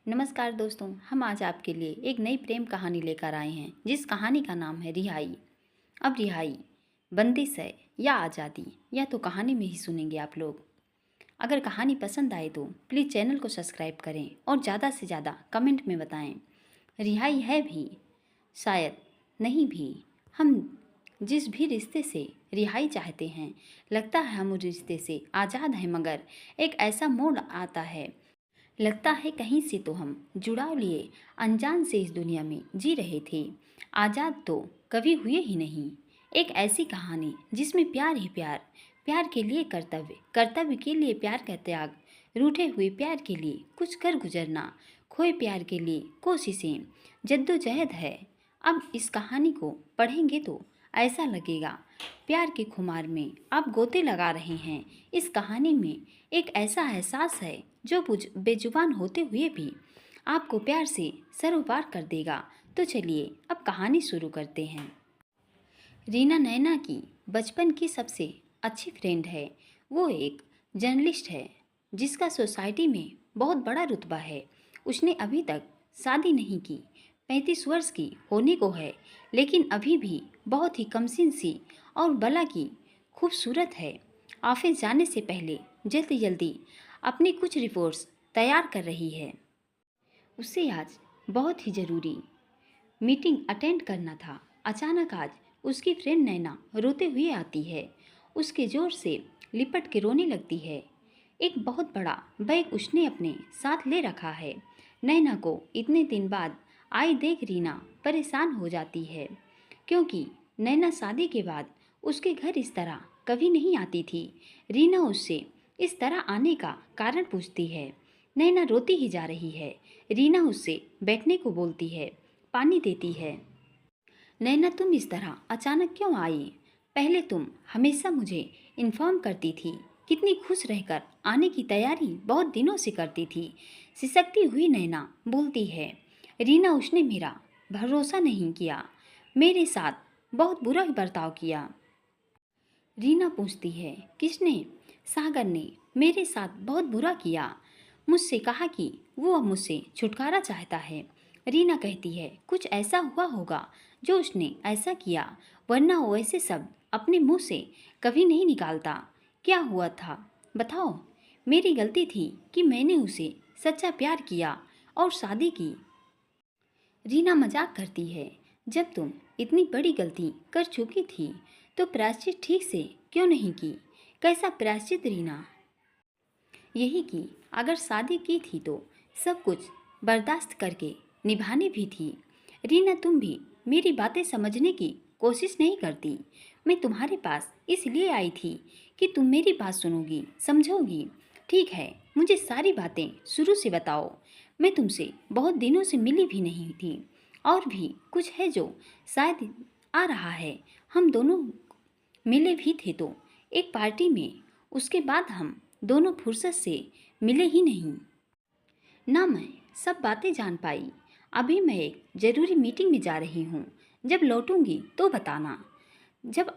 नमस्कार दोस्तों, हम आज आपके लिए एक नई प्रेम कहानी लेकर आए हैं जिस कहानी का नाम है रिहाई। अब रिहाई बंदिश है या आज़ादी, या तो कहानी में ही सुनेंगे आप लोग। अगर कहानी पसंद आए तो प्लीज़ चैनल को सब्सक्राइब करें और ज़्यादा से ज़्यादा कमेंट में बताएं। रिहाई है भी, शायद नहीं भी। हम जिस भी रिश्ते से रिहाई चाहते हैं, लगता है हम उस रिश्ते से आज़ाद हैं, मगर एक ऐसा मोड़ आता है, लगता है कहीं से तो हम जुड़ाव लिए अनजान से इस दुनिया में जी रहे थे। आज़ाद तो कभी हुए ही नहीं। एक ऐसी कहानी जिसमें प्यार ही प्यार, प्यार के लिए कर्तव्य, कर्तव्य के लिए प्यार का त्याग, रूठे हुए प्यार के लिए कुछ कर गुजरना, खोए प्यार के लिए कोशिशें, जद्दोजहद है। अब इस कहानी को पढ़ेंगे तो ऐसा लगेगा प्यार के खुमार में आप गोते लगा रहे हैं। इस कहानी में एक ऐसा एहसास है जो बेजुबान होते हुए भी आपको प्यार से सरोपार कर देगा। तो चलिए अब कहानी शुरू करते हैं। रीना नैना की बचपन की सबसे अच्छी फ्रेंड है। वो एक जर्नलिस्ट है जिसका सोसाइटी में बहुत बड़ा रुतबा है। उसने अभी तक शादी नहीं की, 35 वर्ष की होने को है, लेकिन अभी भी बहुत ही कमसिन सी और बला की खूबसूरत है। ऑफिस जाने से पहले जल्दी जल्दी अपनी कुछ रिपोर्ट्स तैयार कर रही है। उसे आज बहुत ही ज़रूरी मीटिंग अटेंड करना था। अचानक आज उसकी फ्रेंड नैना रोते हुए आती है। उसके जोर से लिपट के रोने लगती है। एक बहुत बड़ा बैग उसने अपने साथ ले रखा है। नैना को इतने दिन बाद आई देख रीना परेशान हो जाती है, क्योंकि नैना शादी के बाद उसके घर इस तरह कभी नहीं आती थी। रीना उससे इस तरह आने का कारण पूछती है। नैना रोती ही जा रही है। रीना उससे बैठने को बोलती है, पानी देती है। नैना, तुम इस तरह अचानक क्यों आई? पहले तुम हमेशा मुझे इन्फॉर्म करती थी। कितनी खुश रहकर आने की तैयारी बहुत दिनों से करती थी। सिसकती हुई नैना बोलती है। रीना, उसने मेरा भरोसा नहीं किया, मेरे साथ बहुत बुरा बर्ताव किया। रीना पूछती है, किसने? सागर ने मेरे साथ बहुत बुरा किया। मुझसे कहा कि वो अब मुझसे छुटकारा चाहता है। रीना कहती है, कुछ ऐसा हुआ होगा जो उसने ऐसा किया, वरना वो ऐसे शब्द अपने मुंह से कभी नहीं निकालता। क्या हुआ था बताओ। मेरी गलती थी कि मैंने उसे सच्चा प्यार किया और शादी की। रीना मजाक करती है, जब तुम इतनी बड़ी गलती कर चुकी थी तो प्रायश्चित ठीक से क्यों नहीं की? कैसा प्रायश्चित रीना? यही कि अगर शादी की थी तो सब कुछ बर्दाश्त करके निभानी भी थी। रीना, तुम भी मेरी बातें समझने की कोशिश नहीं करती। मैं तुम्हारे पास इसलिए आई थी कि तुम मेरी बात सुनोगी, समझोगी। ठीक है, मुझे सारी बातें शुरू से बताओ। मैं तुमसे बहुत दिनों से मिली भी नहीं थी, और भी कुछ है जो शायद आ रहा है। हम दोनों मिले भी थे तो एक पार्टी में, उसके बाद हम दोनों फुर्सत से मिले ही नहीं। ना मैं सब बातें जान पाई। अभी मैं एक ज़रूरी मीटिंग में जा रही हूँ। जब लौटूंगी तो बताना। जब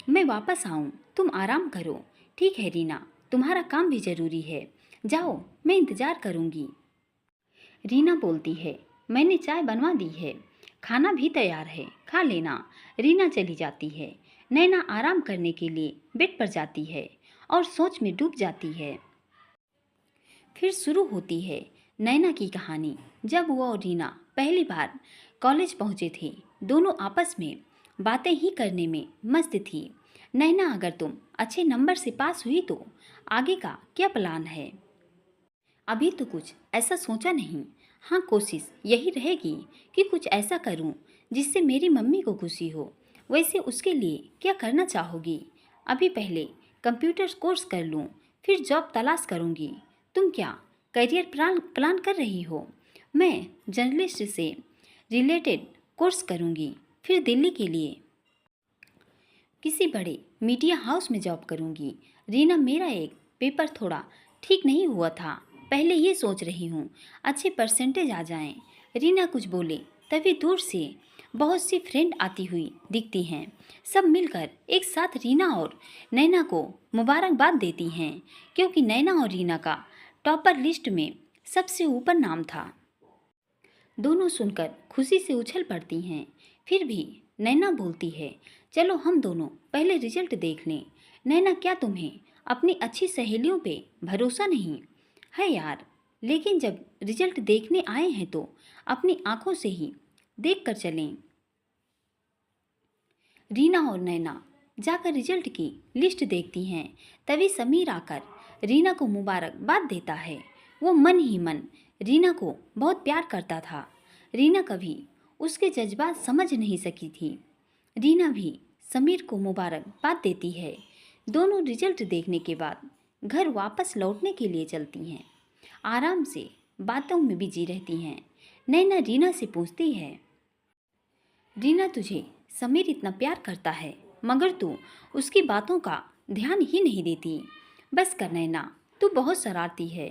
मैं वापस आऊँ तुम आराम करो। ठीक है रीना, तुम्हारा काम भी ज़रूरी है। जाओ, मैं इंतज़ार करूँगी। रीना बोलती है, मैंने चाय बनवा दी है, खाना भी तैयार है, खा लेना। रीना चली जाती है। नैना आराम करने के लिए बेड पर जाती है और सोच में डूब जाती है। फिर शुरू होती है नैना की कहानी। जब वो और रीना पहली बार कॉलेज पहुंचे थे, दोनों आपस में बातें ही करने में मस्त थी। नैना, अगर तुम अच्छे नंबर से पास हुई तो आगे का क्या प्लान है? अभी तो कुछ ऐसा सोचा नहीं। हाँ, कोशिश यही रहेगी कि कुछ ऐसा करूं जिससे मेरी मम्मी को खुशी हो। वैसे उसके लिए क्या करना चाहोगी? अभी पहले कंप्यूटर कोर्स कर लूं, फिर जॉब तलाश करूंगी। तुम क्या करियर प्लान कर रही हो? मैं जर्नलिस्ट से रिलेटेड कोर्स करूंगी, फिर दिल्ली के लिए किसी बड़े मीडिया हाउस में जॉब करूंगी। रीना, मेरा एक पेपर थोड़ा ठीक नहीं हुआ था, पहले ये सोच रही हूँ अच्छे परसेंटेज आ जाएं। रीना कुछ बोले तभी दूर से बहुत सी फ्रेंड आती हुई दिखती हैं। सब मिलकर एक साथ रीना और नैना को मुबारकबाद देती हैं, क्योंकि नैना और रीना का टॉपर लिस्ट में सबसे ऊपर नाम था। दोनों सुनकर खुशी से उछल पड़ती हैं। फिर भी नैना बोलती है, चलो हम दोनों पहले रिजल्ट देख लें। नैना, क्या तुम्हें अपनी अच्छी सहेलियों पे भरोसा नहीं है यार? लेकिन जब रिजल्ट देखने आए हैं तो अपनी आंखों से ही देख कर चलें। रीना और नैना जाकर रिजल्ट की लिस्ट देखती हैं। तभी समीर आकर रीना को मुबारकबाद देता है। वो मन ही मन रीना को बहुत प्यार करता था। रीना कभी उसके जज्बात समझ नहीं सकी थी। रीना भी समीर को मुबारकबाद देती है। दोनों रिजल्ट देखने के बाद घर वापस लौटने के लिए चलती हैं। आराम से बातों में बिजी रहती हैं। नैना रीना से पूछती है, रीना, तुझे समीर इतना प्यार करता है मगर तू उसकी बातों का ध्यान ही नहीं देती। बस कर नैना, तू बहुत शरारती है।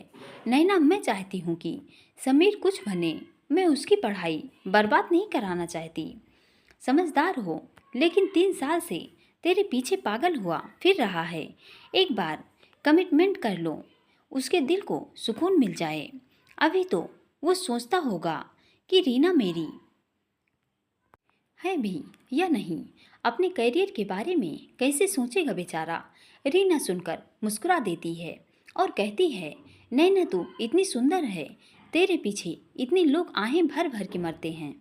नैना, मैं चाहती हूँ कि समीर कुछ बने। मैं उसकी पढ़ाई बर्बाद नहीं कराना चाहती। समझदार हो, लेकिन 3 साल से तेरे पीछे पागल हुआ फिर रहा है। एक बार कमिटमेंट कर लो, उसके दिल को सुकून मिल जाए। अभी तो वो सोचता होगा कि रीना मेरी है भी या नहीं। अपने करियर के बारे में कैसे सोचेगा बेचारा। रीना सुनकर मुस्कुरा देती है और कहती है, नैना, तू इतनी सुंदर है, तेरे पीछे इतने लोग आहें भर भर के मरते हैं,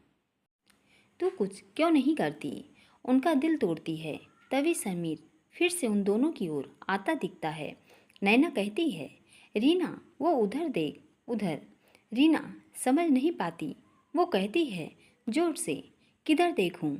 तू कुछ क्यों नहीं करती? उनका दिल तोड़ती है। तभी समीर फिर से उन दोनों की ओर आता दिखता है। नैना कहती है, रीना, वो उधर देख, उधर। रीना समझ नहीं पाती। वो कहती है जोर से, किधर देखूं?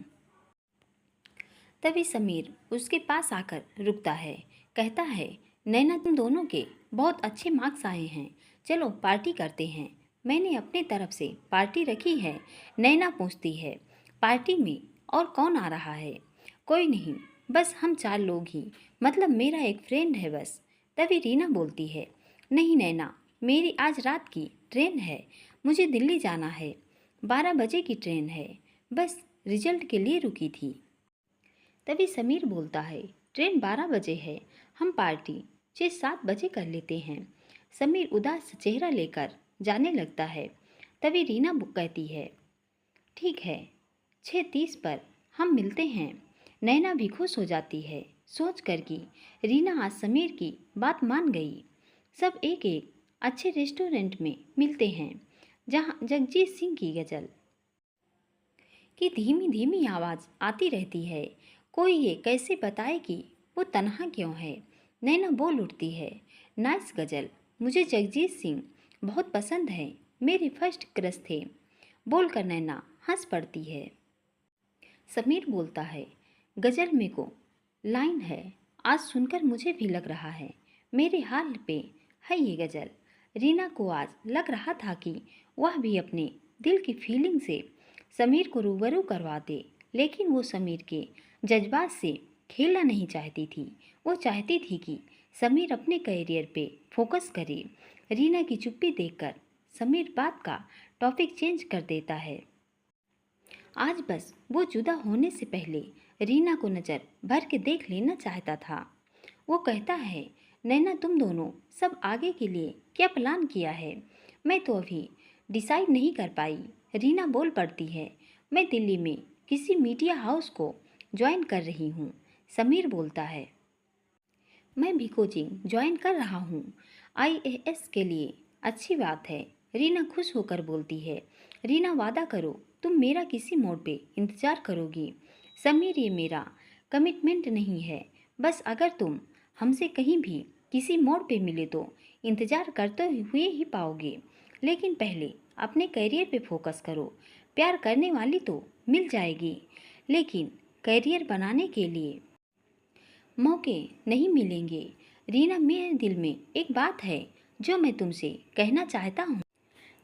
तभी समीर उसके पास आकर रुकता है। कहता है, नैना, तुम दोनों के बहुत अच्छे मार्क्स आए हैं, चलो पार्टी करते हैं। मैंने अपने तरफ से पार्टी रखी है। नैना पूछती है, पार्टी में और कौन आ रहा है? कोई नहीं, बस हम 4 लोग ही, मतलब मेरा एक फ्रेंड है बस। तभी रीना बोलती है, नहीं नैना, मेरी आज रात की ट्रेन है, मुझे दिल्ली जाना है। 12 बजे की ट्रेन है, बस रिजल्ट के लिए रुकी थी। तभी समीर बोलता है, ट्रेन 12 बजे है, हम पार्टी 6-7 बजे कर लेते हैं। समीर उदास चेहरा लेकर जाने लगता है। तभी रीना कहती है, ठीक है, 6:30 पर हम मिलते हैं। नैना भी खुश हो जाती है सोच कर कि रीना आज समीर की बात मान गई। सब एक एक अच्छे रेस्टोरेंट में मिलते हैं जहाँ जगजीत सिंह की गज़ल की धीमी धीमी आवाज़ आती रहती है। कोई ये कैसे बताए कि वो तन्हा क्यों है? नैना बोल उठती है, नाइस गज़ल, मुझे जगजीत सिंह बहुत पसंद है, मेरे फर्स्ट क्रश थे। बोलकर नैना हंस पड़ती है। समीर बोलता है, गज़ल में को लाइन है, आज सुनकर मुझे भी लग रहा है मेरे हाल पे है ये गज़ल। रीना को आज लग रहा था कि वह भी अपने दिल की फीलिंग से समीर को रूबरू करवा दे, लेकिन वो समीर के जज्बात से खेलना नहीं चाहती थी। वो चाहती थी कि समीर अपने करियर पे फोकस करे। रीना की चुप्पी देखकर समीर बात का टॉपिक चेंज कर देता है। आज बस वो जुदा होने से पहले रीना को नज़र भर के देख लेना चाहता था। वो कहता है, नैना, तुम दोनों सब आगे के लिए क्या प्लान किया है? मैं तो अभी डिसाइड नहीं कर पाई। रीना बोल पड़ती है, मैं दिल्ली में किसी मीडिया हाउस को ज्वाइन कर रही हूँ। समीर बोलता है, मैं भी कोचिंग ज्वाइन कर रहा हूँ IAS के लिए। अच्छी बात है। रीना खुश होकर बोलती है, रीना, वादा करो तुम मेरा किसी मोड़ पे इंतज़ार करोगी। समीर, ये मेरा कमिटमेंट नहीं है, बस अगर तुम हमसे कहीं भी किसी मोड़ पे मिले तो इंतज़ार करते हुए ही पाओगे। लेकिन पहले अपने करियर पे फोकस करो। प्यार करने वाली तो मिल जाएगी, लेकिन करियर बनाने के लिए मौके नहीं मिलेंगे। रीना, मेरे दिल में एक बात है जो मैं तुमसे कहना चाहता हूँ।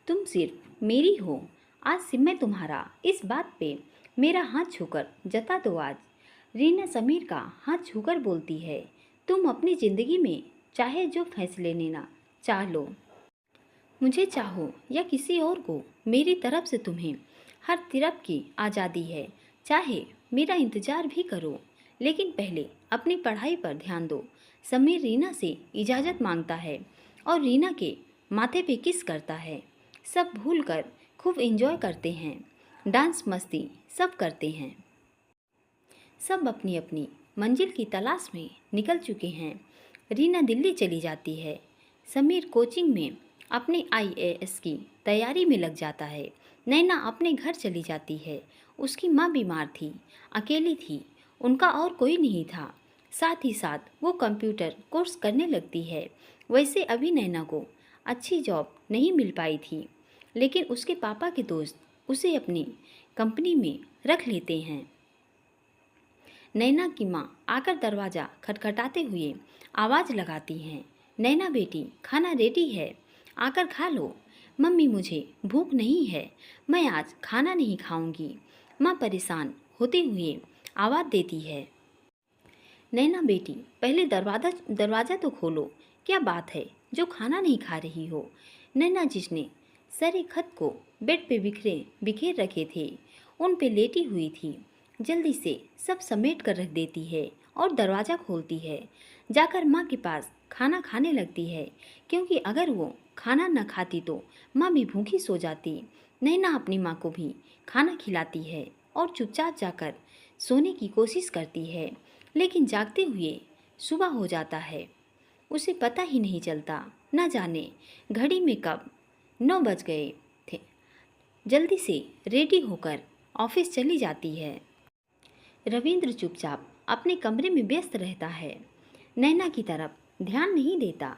तुम सिर्फ मेरी हो। आज से मैं तुम्हारा। इस बात पे मेरा हाथ छूकर जता दो आज। रीना समीर का हाथ छूकर बोलती है, तुम अपनी ज़िंदगी में चाहे जो फैसले लेना चाह लो, मुझे चाहो या किसी और को, मेरी तरफ से तुम्हें हर तरफ की आज़ादी है। चाहे मेरा इंतज़ार भी करो, लेकिन पहले अपनी पढ़ाई पर ध्यान दो। समीर रीना से इजाज़त मांगता है और रीना के माथे पे किस करता है। सब भूल कर खूब एंजॉय करते हैं, डांस मस्ती सब करते हैं। सब अपनी अपनी मंजिल की तलाश में निकल चुके हैं। रीना दिल्ली चली जाती है। समीर कोचिंग में अपने आईएएस की तैयारी में लग जाता है। नैना अपने घर चली जाती है। उसकी माँ बीमार थी, अकेली थी, उनका और कोई नहीं था। साथ ही साथ वो कंप्यूटर कोर्स करने लगती है। वैसे अभी नैना को अच्छी जॉब नहीं मिल पाई थी, लेकिन उसके पापा के दोस्त उसे अपनी कंपनी में रख लेते हैं। नैना की माँ आकर दरवाज़ा खटखटाते हुए आवाज़ लगाती हैं, नैना बेटी खाना रेडी है, आकर खा लो। मम्मी मुझे भूख नहीं है, मैं आज खाना नहीं खाऊंगी। माँ परेशान होते हुए आवाज़ देती है, नैना बेटी पहले दरवाज़ा तो खोलो, क्या बात है जो खाना नहीं खा रही हो। नैना जिसने सारे खत को बेड पे बिखेर रखे थे उन पे लेटी हुई थी, जल्दी से सब समेट कर रख देती है और दरवाज़ा खोलती है। जाकर माँ के पास खाना खाने लगती है, क्योंकि अगर वो खाना न खाती तो माँ भी भूखी सो जाती। नैना अपनी माँ को भी खाना खिलाती है और चुपचाप जाकर सोने की कोशिश करती है, लेकिन जागते हुए सुबह हो जाता है। उसे पता ही नहीं चलता, न जाने घड़ी में कब 9 बज गए थे। जल्दी से रेडी होकर ऑफिस चली जाती है। रविंद्र चुपचाप अपने कमरे में व्यस्त रहता है, नैना की तरफ ध्यान नहीं देता।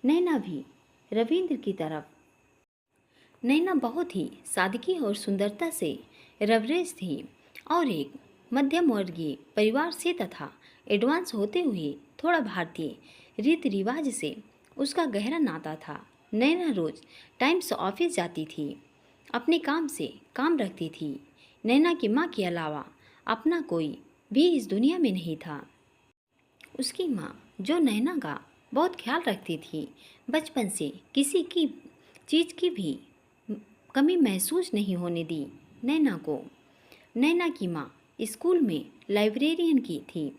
नैना भी रविंद्र की तरफ। नैना बहुत ही सादगी और सुंदरता से रवरेज थी और एक मध्यम वर्गीय परिवार से तथा एडवांस होते हुए थोड़ा भारतीय रीति रिवाज से उसका गहरा नाता था। नैना रोज टाइम से ऑफिस जाती थी, अपने काम से काम रखती थी। नैना की माँ के अलावा अपना कोई भी इस दुनिया में नहीं था। उसकी माँ जो नैना का बहुत ख्याल रखती थी, बचपन से किसी की चीज़ की भी कमी महसूस नहीं होने दी नैना को। नैना की माँ स्कूल में लाइब्रेरियन की थी।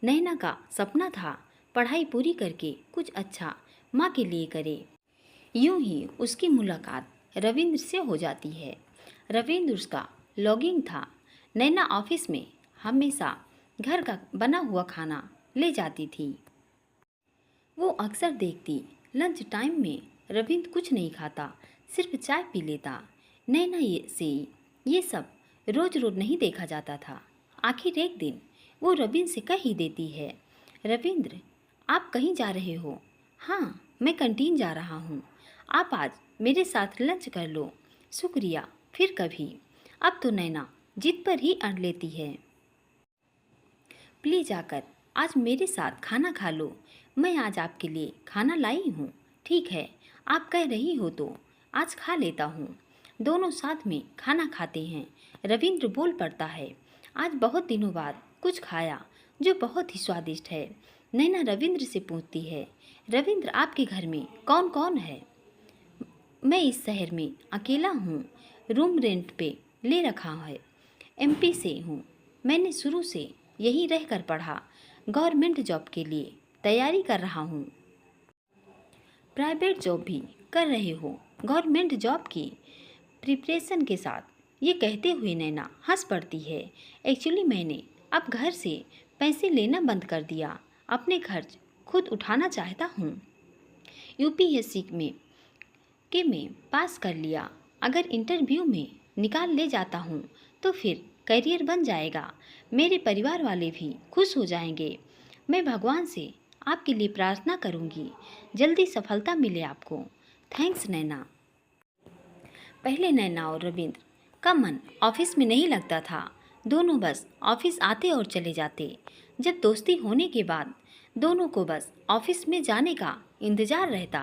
नैना का सपना था पढ़ाई पूरी करके कुछ अच्छा माँ के लिए करे। यूं ही उसकी मुलाकात रविंद्र से हो जाती है। रविंद्र उसका लॉगिंग था। नैना ऑफिस में हमेशा घर का बना हुआ खाना ले जाती थी। वो अक्सर देखती लंच टाइम में रविंद्र कुछ नहीं खाता, सिर्फ चाय पी लेता। नैना ये सब रोज रोज नहीं देखा जाता था। आखिर एक दिन वो रविंद्र से कह ही देती है, रविंद्र आप कहीं जा रहे हो? हाँ मैं कैंटीन जा रहा हूँ, आप आज मेरे साथ लंच कर लो। शुक्रिया, फिर कभी। अब तो नैना जिद पर ही अड़ लेती है, प्लीज आकर आज मेरे साथ खाना खा लो, मैं आज आपके लिए खाना लाई हूँ। ठीक है, आप कह रही हो तो आज खा लेता हूँ। दोनों साथ में खाना खाते हैं। रविंद्र बोल पड़ता है, आज बहुत दिनों बाद कुछ खाया जो बहुत ही स्वादिष्ट है। नैना रविंद्र से पूछती है, रविंद्र आपके घर में कौन कौन है? मैं इस शहर में अकेला हूँ, रूम रेंट पे ले रखा है, एमपी से हूँ। मैंने शुरू से यहीं रहकर पढ़ा, गवर्नमेंट जॉब के लिए तैयारी कर रहा हूँ। प्राइवेट जॉब भी कर रहे हो? गवर्नमेंट जॉब की प्रिपरेशन के साथ ये कहते हुए नैना हंस पड़ती है। एक्चुअली मैंने अब घर से पैसे लेना बंद कर दिया, अपने खर्च खुद उठाना चाहता हूँ। यूपीएससी में पास कर लिया, अगर इंटरव्यू में निकाल ले जाता हूँ तो फिर करियर बन जाएगा, मेरे परिवार वाले भी खुश हो जाएंगे। मैं भगवान से आपके लिए प्रार्थना करूँगी, जल्दी सफलता मिले आपको। थैंक्स नैना। पहले नैना और रविंद्र का मन ऑफिस में नहीं लगता था। दोनों बस ऑफिस आते और चले जाते। जब दोस्ती होने के बाद दोनों को बस ऑफिस में जाने का इंतज़ार रहता।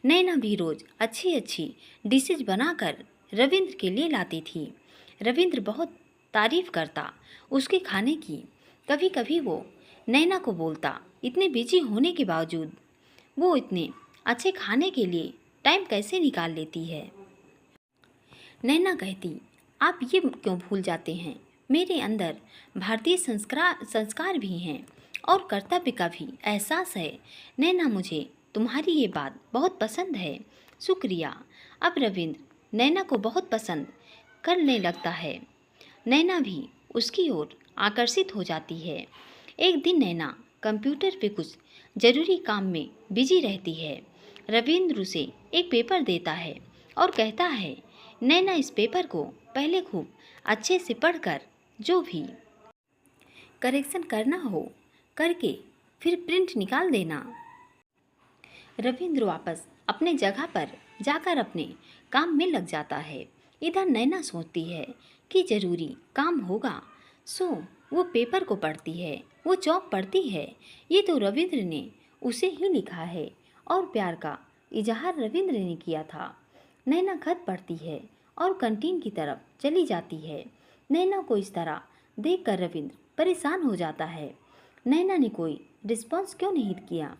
नैना भी रोज़ अच्छी अच्छी डिशेज बनाकर रविंद्र के लिए लाती थी। रविंद्र बहुत तारीफ़ करता उसके खाने की। कभी कभी वो नैना को बोलता, इतने बिजी होने के बावजूद वो इतने अच्छे खाने के लिए टाइम कैसे निकाल लेती है। नैना कहती, आप ये क्यों भूल जाते हैं, मेरे अंदर भारतीय संस्कार भी हैं और कर्तव्य का भी एहसास है। नैना मुझे तुम्हारी ये बात बहुत पसंद है, शुक्रिया। अब रविंद्र नैना को बहुत पसंद करने लगता है। नैना भी उसकी ओर आकर्षित हो जाती है। एक दिन नैना कंप्यूटर पे कुछ ज़रूरी काम में बिजी रहती है। रविंद्र उसे एक पेपर देता है और कहता है, नैना इस पेपर को पहले खूब अच्छे से पढ़कर जो भी करेक्शन करना हो करके फिर प्रिंट निकाल देना। रविंद्र वापस अपने जगह पर जाकर अपने काम में लग जाता है। इधर नैना सोचती है कि जरूरी काम होगा, सो वो पेपर को पढ़ती है, वो चौक पढ़ती है। ये तो रविंद्र ने उसे ही लिखा है और प्यार का इजहार रविंद्र ने किया था। नैना खत पढ़ती है और कैंटीन की तरफ चली जाती है। नैना को इस तरह देखकर रविंद्र परेशान हो जाता है। नैना ने कोई रिस्पॉन्स क्यों नहीं किया?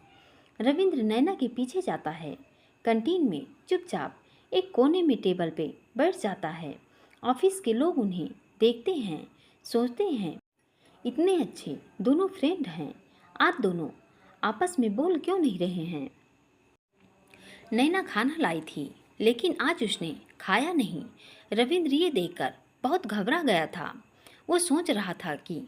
रविंद्र नैना के पीछे जाता है। कैंटीन में चुपचाप एक कोने में टेबल पे बैठ जाता है। ऑफिस के लोग उन्हें देखते हैं, सोचते हैं इतने अच्छे दोनों फ्रेंड हैं, आज दोनों आपस में बोल क्यों नहीं रहे हैं। नैना खाना लाई थी लेकिन आज उसने खाया नहीं। रविंद्र ये देखकर बहुत घबरा गया था। वो सोच रहा था कि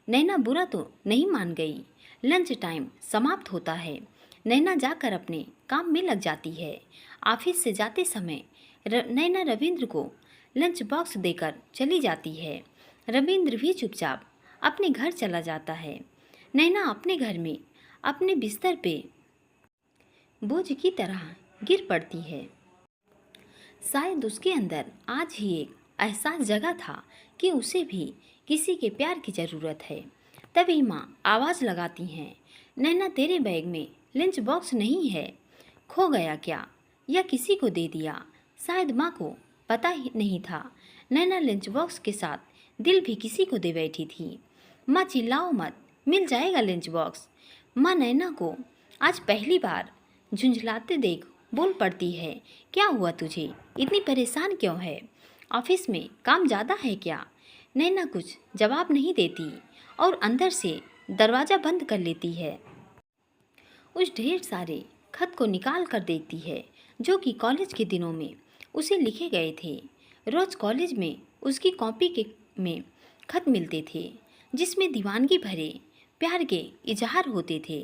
नैना बुरा तो नहीं मान गई। लंच टाइम समाप्त होता है। नैना जाकर अपने काम में लग जाती है। ऑफिस से जाते समय नैना रविंद्र को लंच बॉक्स देकर चली जाती है। रविंद्र भी चुपचाप अपने घर चला जाता है। नैना अपने घर में अपने बिस्तर पे बोझ की तरह गिर पड़ती है। शायद उसके अंदर आज ही एक एहसास जगा था कि उसे भी किसी के प्यार की ज़रूरत है। तभी माँ आवाज़ लगाती हैं, नैना तेरे बैग में लंच बॉक्स नहीं है, खो गया क्या या किसी को दे दिया? शायद माँ को पता ही नहीं था नैना लंच बॉक्स के साथ दिल भी किसी को दे बैठी थी। माँ चिल्लाओ मत, मिल जाएगा लंच बॉक्स। माँ नैना को आज पहली बार झुंझलाते देख बोल पड़ती है, क्या हुआ तुझे, इतनी परेशान क्यों है? ऑफिस में काम ज़्यादा है क्या? नैना कुछ जवाब नहीं देती और अंदर से दरवाज़ा बंद कर लेती है। उस ढेर सारे खत को निकाल कर देखती है जो कि कॉलेज के दिनों में उसे लिखे गए थे। रोज़ कॉलेज में उसकी कॉपी के में खत मिलते थे जिसमें दीवानगी भरे प्यार के इजहार होते थे।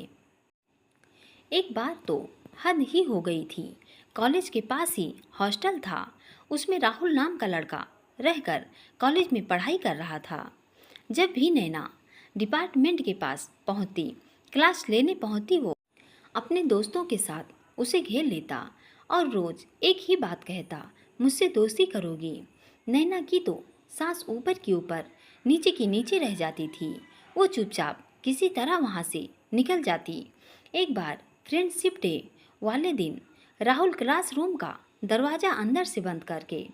एक बार तो हद ही हो गई थी। कॉलेज के पास ही हॉस्टल था, उसमें राहुल नाम का लड़का रहकर कॉलेज में पढ़ाई कर रहा था। जब भी नैना डिपार्टमेंट के पास पहुंचती, क्लास लेने पहुंचती, वो अपने दोस्तों के साथ उसे घेर लेता और रोज़ एक ही बात कहता, मुझसे दोस्ती करोगी? नैना की तो सांस ऊपर की ऊपर नीचे की नीचे रह जाती थी। वो चुपचाप किसी तरह वहाँ से निकल जाती। एक बार फ्रेंडशिप डे वाले दिन राहुल क्लासरूम का दरवाज़ा अंदर से बंद करके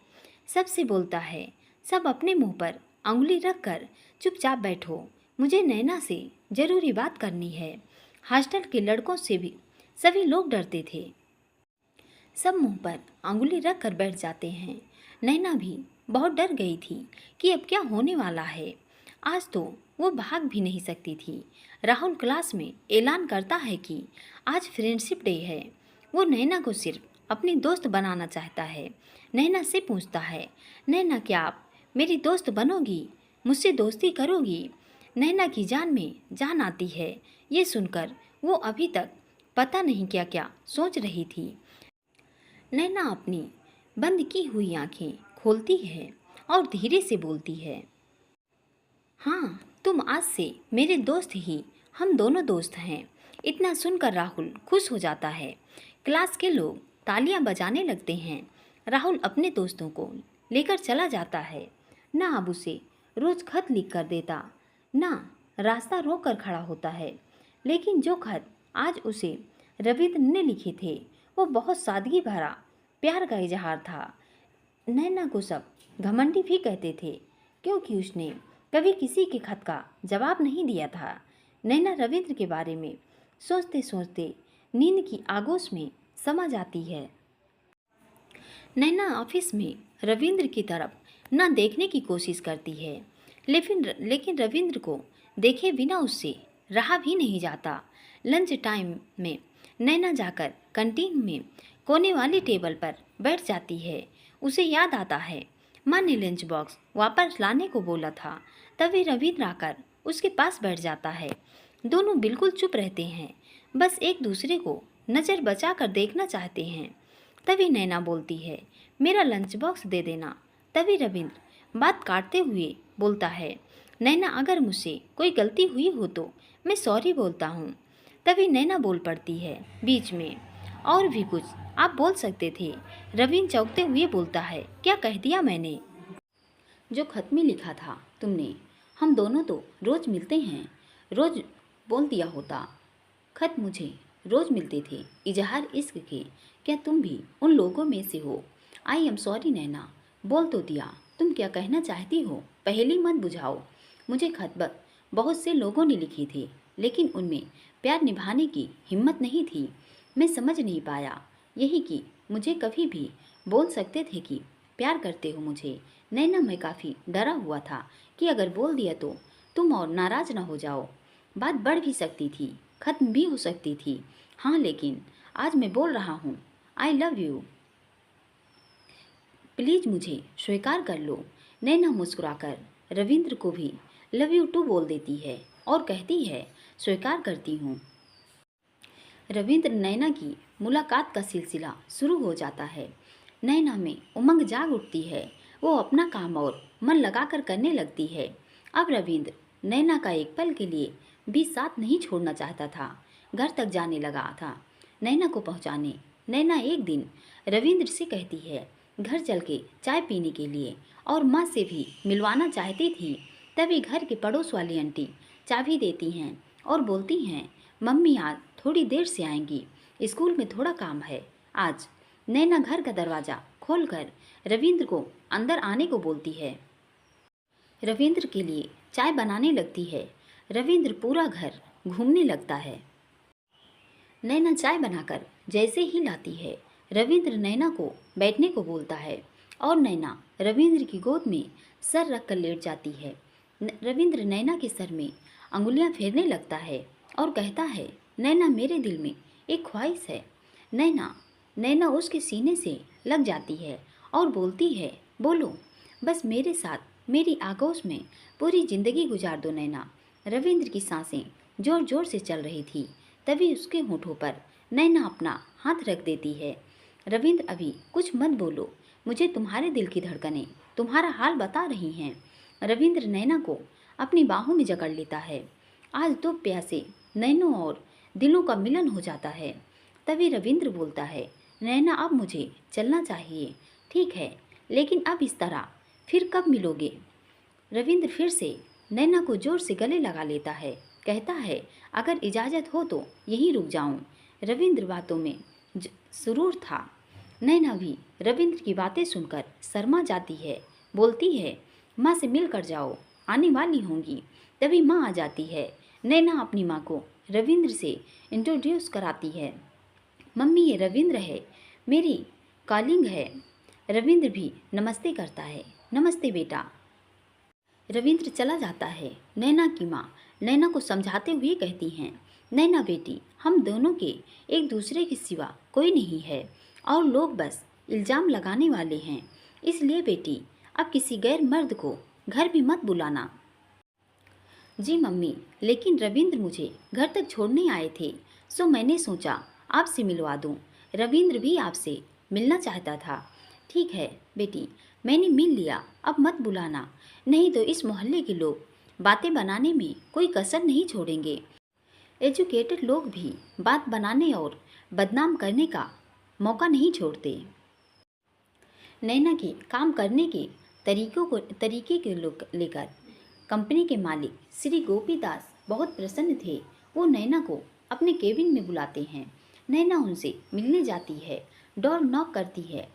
सबसे बोलता है, सब अपने मुंह पर अंगुली रखकर चुपचाप बैठो, मुझे नैना से ज़रूरी बात करनी है। हॉस्टल के लड़कों से भी सभी लोग डरते थे, सब मुंह पर अंगुली रख कर बैठ जाते हैं। नैना भी बहुत डर गई थी कि अब क्या होने वाला है। आज तो वो भाग भी नहीं सकती थी। राहुल क्लास में ऐलान करता है कि आज फ्रेंडशिप डे है। वो नैना को सिर्फ अपनी दोस्त बनाना चाहता है। नैना से पूछता है, नैना क्या आप मेरी दोस्त बनोगी, मुझसे दोस्ती करोगी? नैना की जान में जान आती है। ये सुनकर वो अभी तक पता नहीं क्या क्या सोच रही थी। नैना अपनी बंद की हुई आंखें खोलती है और धीरे से बोलती है, हाँ तुम आज से मेरे दोस्त ही, हम दोनों दोस्त हैं। इतना सुनकर राहुल खुश हो जाता है। क्लास के लोग तालियां बजाने लगते हैं। राहुल अपने दोस्तों को लेकर चला जाता है। ना अब उसे रोज खत लिख कर देता, ना रास्ता रोक कर खड़ा होता है। लेकिन जो खत आज उसे रविंद्र ने लिखे थे वो बहुत सादगी भरा प्यार का इजहार था। नैना को सब घमंडी भी कहते थे क्योंकि उसने कभी किसी के खत का जवाब नहीं दिया था। नैना रविंद्र के बारे में सोचते सोचते नींद की आगोश में समा जाती है। नैना ऑफिस में रविंद्र की तरफ न देखने की कोशिश करती है, लेकिन रविंद्र को देखे बिना उससे रहा भी नहीं जाता। लंच टाइम में नैना जाकर कैंटीन में कोने वाली टेबल पर बैठ जाती है। उसे याद आता है माँ ने लंच बॉक्स वापस लाने को बोला था। तभी रविंद्र आकर उसके पास बैठ जाता है। दोनों बिल्कुल चुप रहते हैं, बस एक दूसरे को नज़र बचा कर देखना चाहते हैं। तभी नैना बोलती है, मेरा लंच बॉक्स दे देना। तभी रविंद्र बात काटते हुए बोलता है, नैना अगर मुझसे कोई गलती हुई हो तो मैं सॉरी बोलता हूँ। तभी नैना बोल पड़ती है बीच में, और भी कुछ आप बोल सकते थे। रविंद्र चौंकते हुए बोलता है, क्या कह दिया मैंने? जो खत में लिखा था तुमने, हम दोनों तो रोज़ मिलते हैं, रोज़ बोल दिया होता। खत मुझे रोज़ मिलते थे इजहार इश्क के, क्या तुम भी उन लोगों में से हो? आई एम सॉरी नैना, बोल तो दिया, तुम क्या कहना चाहती हो पहेली मत बुझाओ। मुझे खत बहुत से लोगों ने लिखे थे, लेकिन उनमें प्यार निभाने की हिम्मत नहीं थी। मैं समझ नहीं पाया यही कि मुझे कभी भी बोल सकते थे कि प्यार करते हो मुझे। नैना मैं काफ़ी डरा हुआ था कि अगर बोल दिया तो तुम और नाराज़ ना हो जाओ। बात बढ़ भी सकती थी, खत्म भी हो सकती थी। हाँ लेकिन आज मैं बोल रहा हूँ, आई लव यू, प्लीज़ मुझे स्वीकार कर लो। नैना मुस्कुराकर रविंद्र को भी लव यू टू बोल देती है और कहती है, स्वीकार करती हूँ। रविंद्र नैना की मुलाकात का सिलसिला शुरू हो जाता है। नैना में उमंग जाग उठती है। वो अपना काम और मन लगाकर करने लगती है। अब रविंद्र नैना का एक पल के लिए भी साथ नहीं छोड़ना चाहता था। घर तक जाने लगा था नैना को पहुंचाने। नैना एक दिन रविंद्र से कहती है, घर चल के चाय पीने के लिए, और माँ से भी मिलवाना चाहती थी। तभी घर के पड़ोस वाली आंटी चाबी देती हैं और बोलती हैं, मम्मी आज थोड़ी देर से आएंगी, स्कूल में थोड़ा काम है आज। नैना घर का दरवाज़ा खोलकर रविंद्र को अंदर आने को बोलती है। रविंद्र के लिए चाय बनाने लगती है। रविंद्र पूरा घर घूमने लगता है। नैना चाय बनाकर जैसे ही लाती है, रविंद्र नैना को बैठने को बोलता है और नैना रविंद्र की गोद में सर रख कर लेट जाती है। रविंद्र नैना के सर में अंगुलियां फेरने लगता है और कहता है, नैना मेरे दिल में एक ख्वाहिश है। नैना नैना उसके सीने से लग जाती है और बोलती है, बोलो, बस मेरे साथ मेरी आगोश में पूरी ज़िंदगी गुजार दो नैना। रविंद्र की सांसें जोर जोर से चल रही थी। तभी उसके होठों पर नैना अपना हाथ रख देती है। रविंद्र अभी कुछ मत बोलो, मुझे तुम्हारे दिल की धड़कनें तुम्हारा हाल बता रही हैं। रविंद्र नैना को अपनी बाहों में जकड़ लेता है। आज दो प्यासे नैनों और दिलों का मिलन हो जाता है। तभी रविंद्र बोलता है, नैना अब मुझे चलना चाहिए। ठीक है, लेकिन अब इस तरह फिर कब मिलोगे? रविंद्र फिर से नैना को जोर से गले लगा लेता है। कहता है, अगर इजाज़त हो तो यहीं रुक जाऊं। रविंद्र बातों में सुरूर था। नैना भी रविंद्र की बातें सुनकर शर्मा जाती है। बोलती है, माँ से मिल कर जाओ, आने वाली होंगी। तभी माँ आ जाती है। नैना अपनी माँ को रविंद्र से इंट्रोड्यूस कराती है। मम्मी ये रविंद्र है, मेरी कॉलिंग है। रविंद्र भी नमस्ते करता है। नमस्ते बेटा। रविंद्र चला जाता है। नैना की माँ नैना को समझाते हुए कहती हैं, नैना बेटी, हम दोनों के एक दूसरे के सिवा कोई नहीं है और लोग बस इल्ज़ाम लगाने वाले हैं। इसलिए बेटी, अब किसी गैर मर्द को घर भी मत बुलाना। जी मम्मी, लेकिन रविंद्र मुझे घर तक छोड़ने आए थे, सो मैंने सोचा आपसे मिलवा दूं। रविंद्र भी आपसे मिलना चाहता था। ठीक है बेटी, मैंने मिल लिया, अब मत बुलाना, नहीं तो इस मोहल्ले के लोग बातें बनाने में कोई कसर नहीं छोड़ेंगे। एजुकेटेड लोग भी बात बनाने और बदनाम करने का मौका नहीं छोड़ते। नैना के काम करने के तरीके को लेकर कंपनी के मालिक श्री गोपीदास बहुत प्रसन्न थे। वो नैना को अपने केबिन में बुलाते हैं। नैना उनसे मिलने जाती है। डोर नॉक करती है।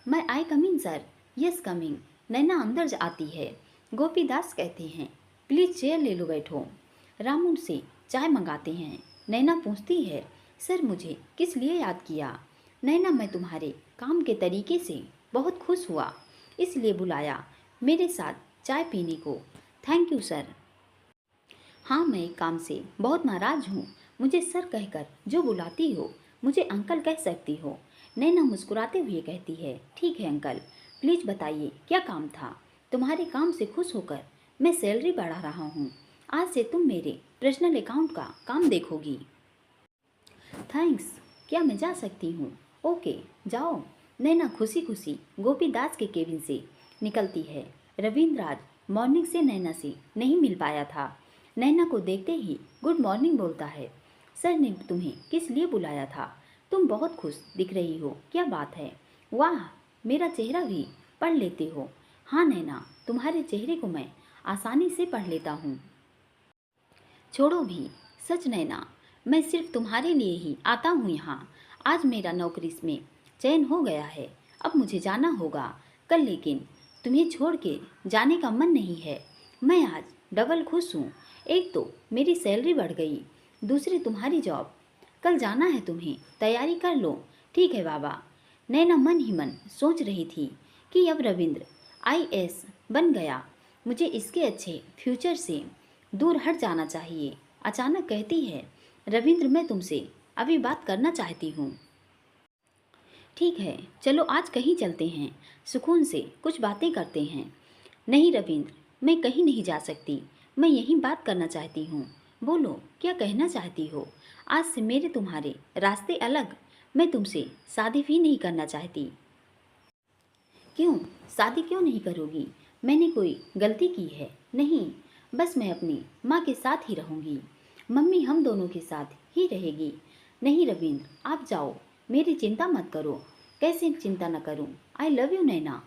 May I coming sir? Yes coming. Naina अंदर आती है। गोपीदास कहते हैं, प्लीज़ चेयर ले लो, बैठो। रामू से चाय मंगाते हैं। नैना पूछती है, सर मुझे किस लिए याद किया? नैना, मैं तुम्हारे काम के तरीके से बहुत खुश हुआ, इसलिए बुलाया मेरे साथ चाय पीने को। Thank you sir. हाँ, मैं काम से बहुत नाराज़ हूँ। मुझे सर कहकर जो बुलाती हो, मुझे अंकल कह सकती हो। नैना मुस्कुराते हुए कहती है, ठीक है अंकल, प्लीज बताइए क्या काम था। तुम्हारे काम से खुश होकर मैं सैलरी बढ़ा रहा हूँ। आज से तुम मेरे पर्सनल अकाउंट का काम देखोगी। थैंक्स, क्या मैं जा सकती हूँ? ओके, जाओ। नैना खुशी खुशी गोपी दास के केबिन से निकलती है। रविंद्र आज मॉर्निंग से नैना से नहीं मिल पाया था। नैना को देखते ही गुड मॉर्निंग बोलता है। सर ने तुम्हें किस लिए बुलाया था? तुम बहुत खुश दिख रही हो, क्या बात है? वाह, मेरा चेहरा भी पढ़ लेते हो। हाँ नैना, तुम्हारे चेहरे को मैं आसानी से पढ़ लेता हूँ। छोड़ो भी, सच नैना, मैं सिर्फ तुम्हारे लिए ही आता हूँ यहाँ। आज मेरा नौकरी में चयन हो गया है, अब मुझे जाना होगा कल, लेकिन तुम्हें छोड़ के जाने का मन नहीं है। मैं आज डबल खुश हूँ। एक तो मेरी सैलरी बढ़ गई, दूसरी तुम्हारी जॉब। कल जाना है तुम्हें, तैयारी कर लो। ठीक है बाबा। नैना मन ही मन सोच रही थी कि अब रविंद्र आईएएस बन गया, मुझे इसके अच्छे फ्यूचर से दूर हट जाना चाहिए। अचानक कहती है, रविंद्र मैं तुमसे अभी बात करना चाहती हूँ। ठीक है, चलो आज कहीं चलते हैं, सुकून से कुछ बातें करते हैं। नहीं रविंद्र, मैं कहीं नहीं जा सकती, मैं यहीं बात करना चाहती हूँ। बोलो, क्या कहना चाहती हो? आज से मेरे तुम्हारे रास्ते अलग। मैं तुमसे शादी भी नहीं करना चाहती। क्यों? शादी क्यों नहीं करोगी? मैंने कोई गलती की है? नहीं, बस मैं अपनी माँ के साथ ही रहूँगी। मम्मी हम दोनों के साथ ही रहेगी। नहीं रविंद्र, आप जाओ, मेरी चिंता मत करो। कैसे चिंता न करूँ? आई लव यू नैना।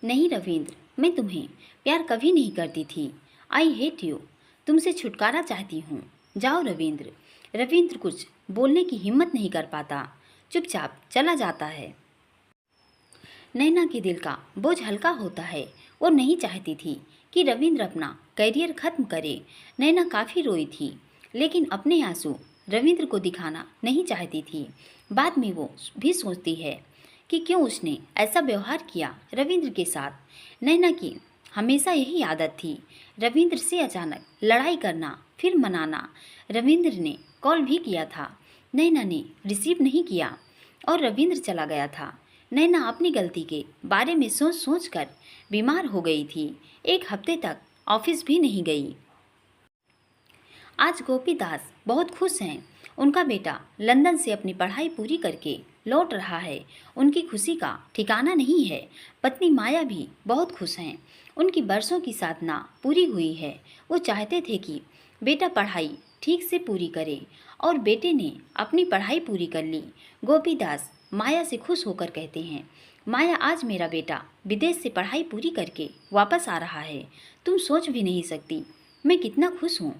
नहीं रविंद्र, मैं तुम्हें प्यार कभी नहीं करती थी। I hate you. तुमसे छुटकारा चाहती हूँ। जाओ रविंद्र। रविंद्र कुछ बोलने की हिम्मत नहीं कर पाता, चुपचाप चला जाता है। नैना के दिल का बोझ हल्का होता है। वो नहीं चाहती थी कि रविंद्र अपना करियर खत्म करे। नैना काफ़ी रोई थी, लेकिन अपने आंसू रविंद्र को दिखाना नहीं चाहती थी। बाद में वो भी सोचती है कि क्यों उसने ऐसा व्यवहार किया रविंद्र के साथ। नैना की हमेशा यही आदत थी, रविंद्र से अचानक लड़ाई करना फिर मनाना। रविंद्र ने कॉल भी किया था, नैना ने रिसीव नहीं किया और रविंद्र चला गया था। नैना अपनी गलती के बारे में सोच सोच कर बीमार हो गई थी। एक हफ्ते तक ऑफिस भी नहीं गई। आज गोपी दास बहुत खुश हैं। उनका बेटा लंदन से अपनी पढ़ाई पूरी करके लौट रहा है। उनकी खुशी का ठिकाना नहीं है। पत्नी माया भी बहुत खुश हैं। उनकी बरसों की साधना पूरी हुई है। वो चाहते थे कि बेटा पढ़ाई ठीक से पूरी करे और बेटे ने अपनी पढ़ाई पूरी कर ली। गोपी दास माया से खुश होकर कहते हैं, माया आज मेरा बेटा विदेश से पढ़ाई पूरी करके वापस आ रहा है। तुम सोच भी नहीं सकती मैं कितना खुश हूँ।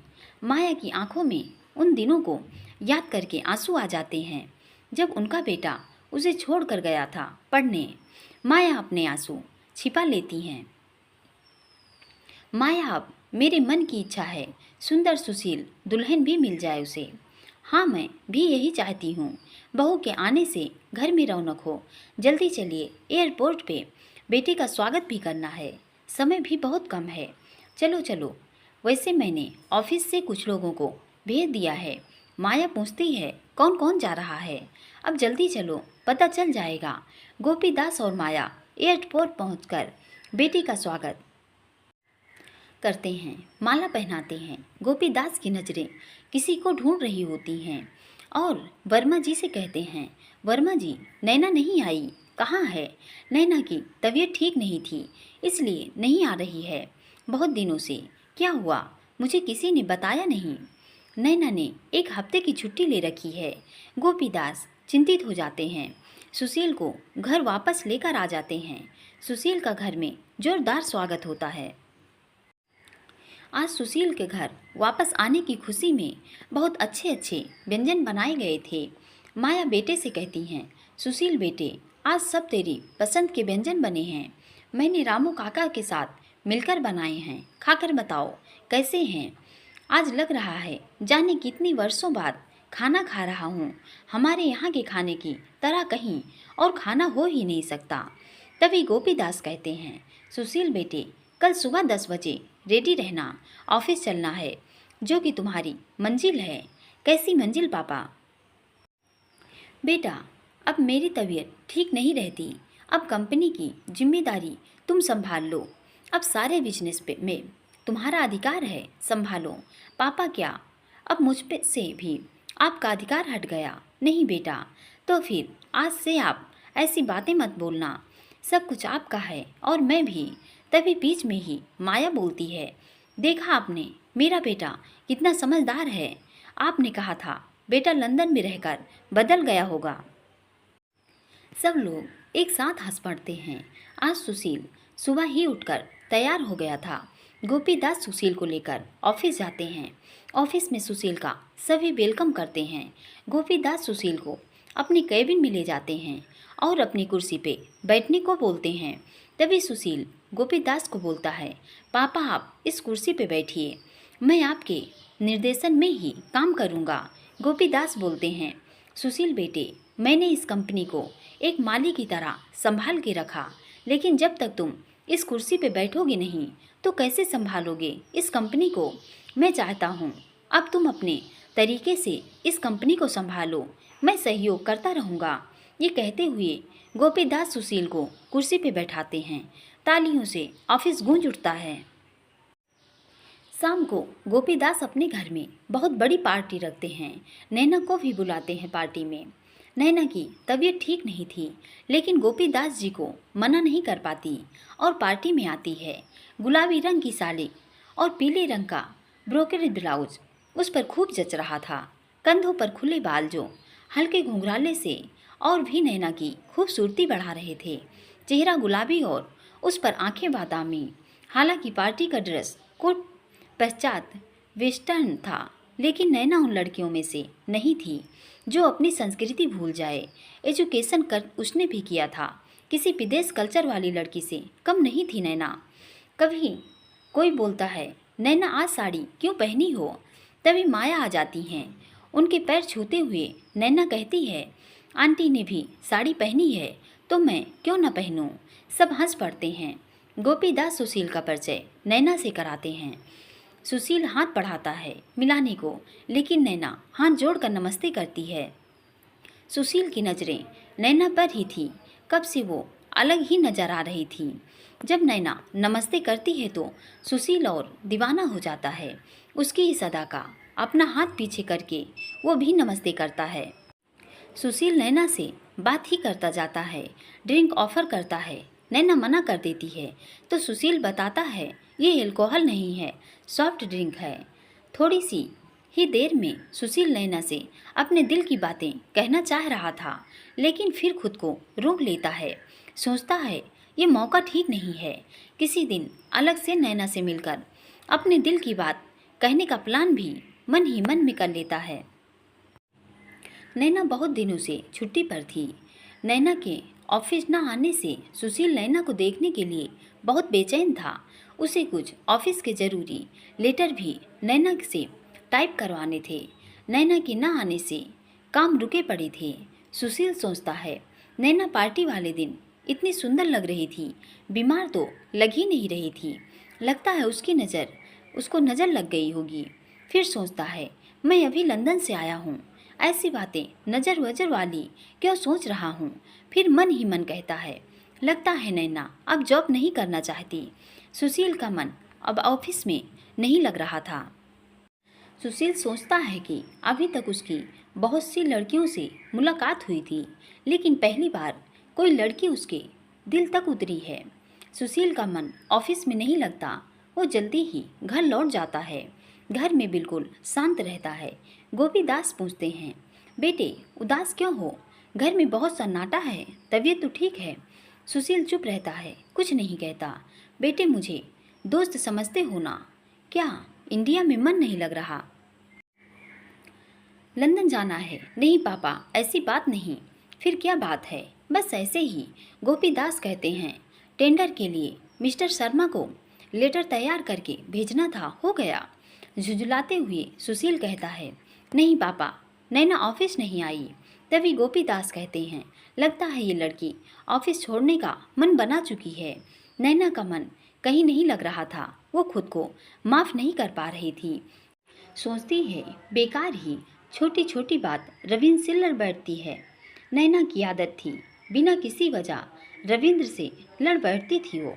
माया की आंखों में उन दिनों को याद करके आंसू आ जाते हैं जब उनका बेटा उसे छोड़ कर गया था पढ़ने। माया अपने आंसू छिपा लेती हैं। माया अब मेरे मन की इच्छा है, सुंदर सुशील दुल्हन भी मिल जाए उसे। हाँ मैं भी यही चाहती हूँ। बहू के आने से घर में रौनक हो। जल्दी चलिए, एयरपोर्ट पे बेटे का स्वागत भी करना है। समय भी बहुत कम है। चलो चलो। वैसे मैंने ऑफिस से कुछ लोगों को भेज दिया है। माया पूछती है, कौन कौन जा रहा है? अब जल्दी चलो, पता चल जाएगा। गोपी दास और माया एयरपोर्ट पहुंचकर बेटी का स्वागत करते हैं, माला पहनाते हैं। गोपी दास की नज़रें किसी को ढूंढ रही होती हैं और वर्मा जी से कहते हैं, वर्मा जी नैना नहीं आई, कहाँ है? नैना की तबीयत ठीक नहीं थी, इसलिए नहीं आ रही है बहुत दिनों से। क्या हुआ? मुझे किसी ने बताया नहीं। नैना ने एक हफ्ते की छुट्टी ले रखी है। गोपी दास चिंतित हो जाते हैं। सुशील को घर वापस लेकर आ जाते हैं। सुशील का घर में जोरदार स्वागत होता है। आज सुशील के घर वापस आने की खुशी में बहुत अच्छे अच्छे व्यंजन बनाए गए थे। माया बेटे से कहती हैं, सुशील बेटे आज सब तेरी पसंद के व्यंजन बने हैं। मैंने रामू काका के साथ मिलकर बनाए हैं, खाकर बताओ कैसे हैं। आज लग रहा है जाने कितनी वर्षों बाद खाना खा रहा हूँ। हमारे यहाँ के खाने की तरह कहीं और खाना हो ही नहीं सकता। तभी गोपीदास कहते हैं, सुशील बेटे कल सुबह 10 बजे रेडी रहना, ऑफिस चलना है, जो कि तुम्हारी मंजिल है। कैसी मंजिल पापा? बेटा अब मेरी तबीयत ठीक नहीं रहती। अब कंपनी की जिम्मेदारी तुम संभाल लो। अब सारे बिजनेस पे में तुम्हारा अधिकार है, संभालो। पापा क्या, अब मुझ पे से भी आपका अधिकार हट गया? नहीं बेटा, तो फिर आज से आप ऐसी बातें मत बोलना। सब कुछ आपका है और मैं भी। तभी बीच में ही माया बोलती है, देखा आपने, मेरा बेटा कितना समझदार है। आपने कहा था बेटा लंदन में रहकर बदल गया होगा। सब लोग एक साथ हंस पड़ते हैं। आज सुशील सुबह ही उठकर तैयार हो गया था। गोपीदास सुशील को लेकर ऑफिस जाते हैं। ऑफिस में सुशील का सभी वेलकम करते हैं। गोपीदास सुशील को अपनी कैबिन में ले जाते हैं और अपनी कुर्सी पे बैठने को बोलते हैं। तभी सुशील गोपीदास को बोलता है, पापा आप इस कुर्सी पे बैठिए, मैं आपके निर्देशन में ही काम करूँगा। गोपीदास बोलते हैं, सुशील बेटे, मैंने इस कंपनी को एक माली की तरह संभाल के रखा, लेकिन जब तक तुम इस कुर्सी पे बैठोगे नहीं तो कैसे संभालोगे इस कंपनी को? मैं चाहता हूँ अब तुम अपने तरीके से इस कंपनी को संभालो, मैं सहयोग करता रहूँगा। ये कहते हुए गोपीदास सुशील को कुर्सी पे बैठाते हैं। तालियों से ऑफिस गूंज उठता है। शाम को गोपीदास अपने घर में बहुत बड़ी पार्टी रखते हैं। नैना को भी बुलाते हैं पार्टी में। नैना की तबीयत ठीक नहीं थी, लेकिन गोपीदास जी को मना नहीं कर पाती और पार्टी में आती है। गुलाबी रंग की साड़ी और पीले रंग का ब्रोकेड ब्लाउज उस पर खूब जच रहा था। कंधों पर खुले बाल जो हल्के घुंघराले से और भी नैना की खूबसूरती बढ़ा रहे थे। चेहरा गुलाबी और उस पर आंखें बादामी। हालांकि पार्टी का ड्रेस कोट पश्चात वेस्टर्न था, लेकिन नैना उन लड़कियों में से नहीं थी जो अपनी संस्कृति भूल जाए। एजुकेशन कर उसने भी किया था, किसी विदेश कल्चर वाली लड़की से कम नहीं थी नैना। कभी कोई बोलता है, नैना आज साड़ी क्यों पहनी हो? तभी माया आ जाती हैं। उनके पैर छूते हुए नैना कहती है, आंटी ने भी साड़ी पहनी है तो मैं क्यों न पहनूं? सब हंस पड़ते हैं। गोपीदास सुशील का परिचय नैना से कराते हैं। सुशील हाथ बढ़ाता है मिलाने को, लेकिन नैना हाथ जोड़कर नमस्ते करती है। सुशील की नज़रें नैना पर ही थी, कब से वो अलग ही नजर आ रही थी। जब नैना नमस्ते करती है तो सुशील और दीवाना हो जाता है। उसकी इस अदा का अपना हाथ पीछे करके वो भी नमस्ते करता है। सुशील नैना से बात ही करता जाता है, ड्रिंक ऑफर करता है। नैना मना कर देती है तो सुशील बताता है, ये अल्कोहल नहीं है, सॉफ्ट ड्रिंक है। थोड़ी सी ही देर में सुशील नैना से अपने दिल की बातें कहना चाह रहा था, लेकिन फिर खुद को रोक लेता है। सोचता है ये मौका ठीक नहीं है। किसी दिन अलग से नैना से मिलकर अपने दिल की बात कहने का प्लान भी मन ही मन में कर लेता है। नैना बहुत दिनों से छुट्टी पर थी। नैना के ऑफिस न आने से सुशील नैना को देखने के लिए बहुत बेचैन था। उसे कुछ ऑफिस के ज़रूरी लेटर भी नैना से टाइप करवाने थे। नैना के न आने से काम रुके पड़े थे। सुशील सोचता है, नैना पार्टी वाले दिन इतनी सुंदर लग रही थी, बीमार तो लग ही नहीं रही थी। लगता है उसको नज़र लग गई होगी। फिर सोचता है, मैं अभी लंदन से आया हूँ, ऐसी बातें नज़र वजर वाली क्यों सोच रहा हूँ। फिर मन ही मन कहता है, लगता है नैना अब जॉब नहीं करना चाहती। सुशील का मन अब ऑफिस में नहीं लग रहा था। सुशील सोचता है कि अभी तक उसकी बहुत सी लड़कियों से मुलाकात हुई थी, लेकिन पहली बार कोई लड़की उसके दिल तक उतरी है। सुशील का मन ऑफिस में नहीं लगता। वो जल्दी ही घर लौट जाता है। घर में बिल्कुल शांत रहता है। गोपीदास पूछते हैं, बेटे उदास क्यों हो? घर में बहुत सन्नाटा है, तबीयत तो ठीक है? सुशील चुप रहता है, कुछ नहीं कहता। बेटे मुझे दोस्त समझते हो ना? क्या इंडिया में मन नहीं लग रहा? लंदन जाना है? नहीं पापा, ऐसी बात नहीं। फिर क्या बात है? बस ऐसे ही। गोपीदास कहते हैं, टेंडर के लिए मिस्टर शर्मा को लेटर तैयार करके भेजना था, हो गया? झुंझुलाते हुए सुशील कहता है, नहीं पापा, नैना ऑफिस नहीं आई। तभी गोपीदास कहते हैं, लगता है ये लड़की ऑफिस छोड़ने का मन बना चुकी है। नैना का मन कहीं नहीं लग रहा था। वो खुद को माफ़ नहीं कर पा रही थी। सोचती है बेकार ही छोटी छोटी बात रविन सिल्लर बैठती है। नैना की आदत थी, बिना किसी वजह रविंद्र से लड़ बैठती थी वो।